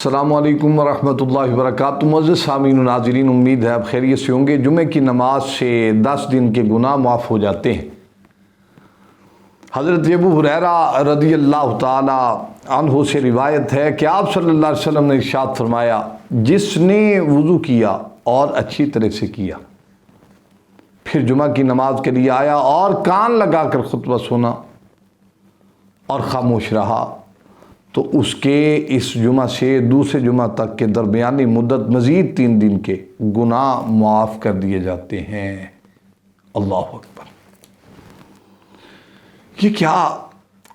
السلام علیکم ورحمۃ اللہ وبرکاتہ۔ معزز سامعین و ناظرین، امید ہے آپ خیریت سے ہوں گے۔ جمعہ کی نماز سے 10 دن کے گناہ معاف ہو جاتے ہیں۔ حضرت ابو ہریرہ رضی اللہ تعالی عنہ سے روایت ہے کہ آپ صلی اللہ علیہ وسلم نے ارشاد فرمایا، جس نے وضو کیا اور اچھی طرح سے کیا، پھر جمعہ کی نماز کے لیے آیا اور کان لگا کر خطبہ سنا اور خاموش رہا، تو اس کے اس جمعہ سے دوسرے جمعہ تک کے درمیانی مدت مزید 3 دن کے گناہ معاف کر دیے جاتے ہیں۔ اللہ اکبر! یہ کیا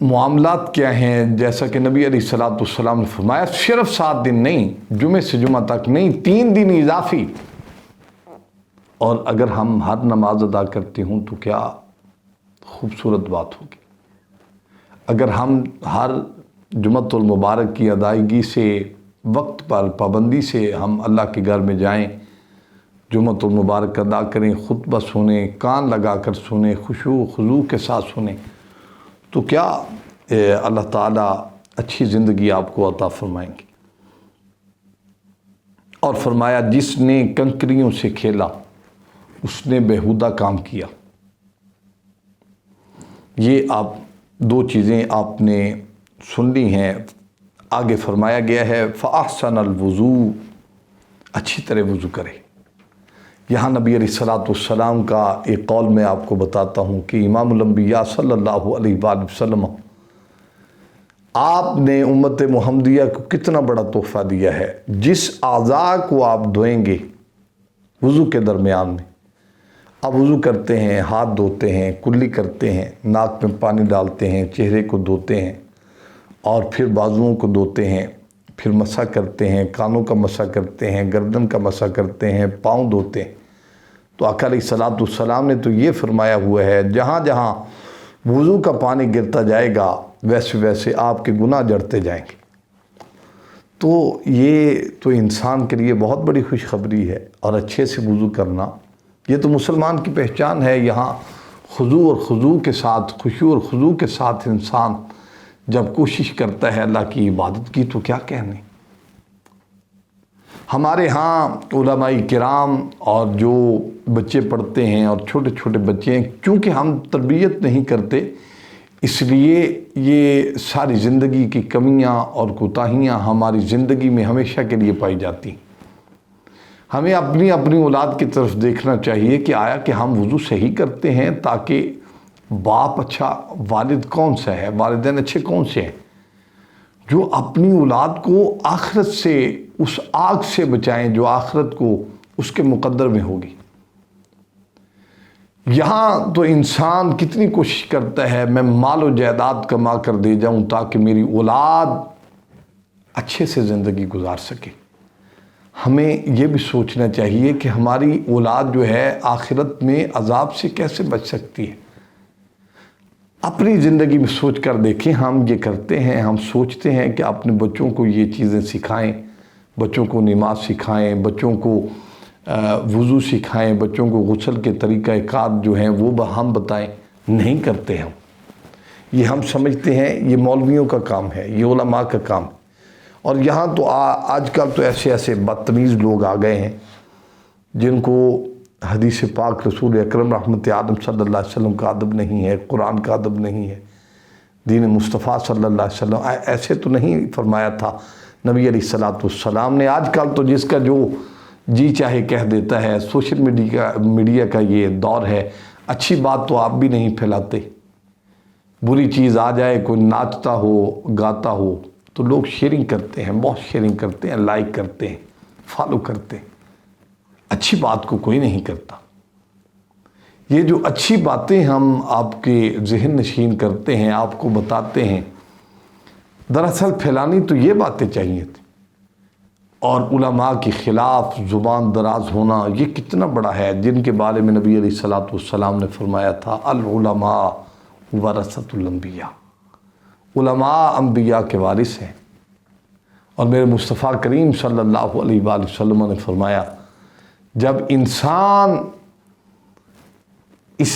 معاملات کیا ہیں؟ جیسا کہ نبی علیہ السلام نے فرمایا، صرف 7 دن نہیں، جمعے سے جمعہ تک نہیں، 3 دن اضافی۔ اور اگر ہم ہر نماز ادا کرتے ہوں تو کیا خوبصورت بات ہوگی۔ اگر ہم ہر جمعۃ المبارک کی ادائیگی سے، وقت پر پابندی سے ہم اللہ کے گھر میں جائیں، جمعۃ المبارک ادا کریں، خطبہ سنیں، کان لگا کر سنیں، خشوع و خضوع کے ساتھ سنیں، تو کیا اللہ تعالیٰ اچھی زندگی آپ کو عطا فرمائیں گے۔ اور فرمایا، جس نے کنکریوں سے کھیلا اس نے بیہودہ کام کیا۔ یہ آپ 2 چیزیں آپ نے سن لی ہیں۔ آگے فرمایا گیا ہے، فَأَحْسَنَ الْوُضُوء، اچھی طرح وضو کرے۔ یہاں نبی علیہ السلام کا ایک قول میں آپ کو بتاتا ہوں کہ امام الانبیاء صلی اللہ علیہ وآلہ وسلم، آپ نے امت محمدیہ کو کتنا بڑا تحفہ دیا ہے۔ جس اعضاء کو آپ دھوئیں گے وضو کے درمیان میں، آپ وضو کرتے ہیں، ہاتھ دھوتے ہیں، کلی کرتے ہیں، ناک میں پانی ڈالتے ہیں، چہرے کو دھوتے ہیں، اور پھر بازوؤں کو دھوتے ہیں، پھر مسح کرتے ہیں، کانوں کا مسح کرتے ہیں، گردن کا مسح کرتے ہیں، پاؤں دھوتے ہیں، تو آقا علیہ السلام نے تو یہ فرمایا ہوا ہے، جہاں جہاں وضو کا پانی گرتا جائے گا ویسے ویسے آپ کے گناہ جڑتے جائیں گے۔ تو یہ تو انسان کے لیے بہت بڑی خوشخبری ہے، اور اچھے سے وضو کرنا یہ تو مسلمان کی پہچان ہے۔ یہاں خضوع اور خضوع کے ساتھ، خشوع اور خضوع کے ساتھ انسان جب کوشش کرتا ہے اللہ کی عبادت کی تو کیا کہنے۔ ہمارے ہاں علماء کرام اور جو بچے پڑھتے ہیں اور چھوٹے چھوٹے بچے ہیں، چونکہ ہم تربیت نہیں کرتے، اس لیے یہ ساری زندگی کی کمیاں اور کوتاہیاں ہماری زندگی میں ہمیشہ کے لیے پائی جاتی ہیں۔ ہمیں اپنی اولاد کی طرف دیکھنا چاہیے کہ آیا کہ ہم وضو صحیح کرتے ہیں، تاکہ باپ اچھا، والد کون سا ہے، والدین اچھے کون سے ہیں، جو اپنی اولاد کو آخرت سے، اس آگ سے بچائیں جو آخرت کو اس کے مقدر میں ہوگی۔ یہاں تو انسان کتنی کوشش کرتا ہے، میں مال و جائیداد کما کر دے جاؤں تاکہ میری اولاد اچھے سے زندگی گزار سکے۔ ہمیں یہ بھی سوچنا چاہیے کہ ہماری اولاد جو ہے آخرت میں عذاب سے کیسے بچ سکتی ہے۔ اپنی زندگی میں سوچ کر دیکھیں، ہم یہ کرتے ہیں، ہم سوچتے ہیں کہ اپنے بچوں کو یہ چیزیں سکھائیں، بچوں کو نماز سکھائیں، بچوں کو وضو سکھائیں، بچوں کو غسل کے طریقہ کار جو ہیں وہ ہم بتائیں، نہیں کرتے ہم۔ یہ ہم سمجھتے ہیں یہ مولویوں کا کام ہے، یہ علماء کا کام ہے۔ اور یہاں تو آج کل تو ایسے بدتمیز لوگ آ گئے ہیں جن کو حدیث پاک رسول اکرم رحمت عالم صلی اللہ علیہ وسلم کا ادب نہیں ہے، قرآن کا ادب نہیں ہے، دین مصطفیٰ صلی اللہ علیہ وسلم ایسے تو نہیں فرمایا تھا نبی علیہ السلام نے۔ آج کل تو جس کا جو جی چاہے کہہ دیتا ہے، سوشل میڈیا کا یہ دور ہے، اچھی بات تو آپ بھی نہیں پھیلاتے، بری چیز آ جائے، کوئی ناچتا ہو، گاتا ہو تو لوگ شیئرنگ کرتے ہیں، بہت شیئرنگ کرتے ہیں، لائک کرتے ہیں، فالو کرتے ہیں۔ اچھی بات کو کوئی نہیں کرتا۔ یہ جو اچھی باتیں ہم آپ کے ذہن نشین کرتے ہیں، آپ کو بتاتے ہیں، دراصل پھیلانی تو یہ باتیں چاہیے تھی۔ اور علماء کے خلاف زبان دراز ہونا یہ کتنا بڑا ہے، جن کے بارے میں نبی علیہ السلام نے فرمایا تھا، العلماء ورثۃ الانبیاء، علماء انبیاء کے وارث ہیں۔ اور میرے مصطفیٰ کریم صلی اللہ علیہ وآلہ وسلم نے فرمایا، جب انسان اس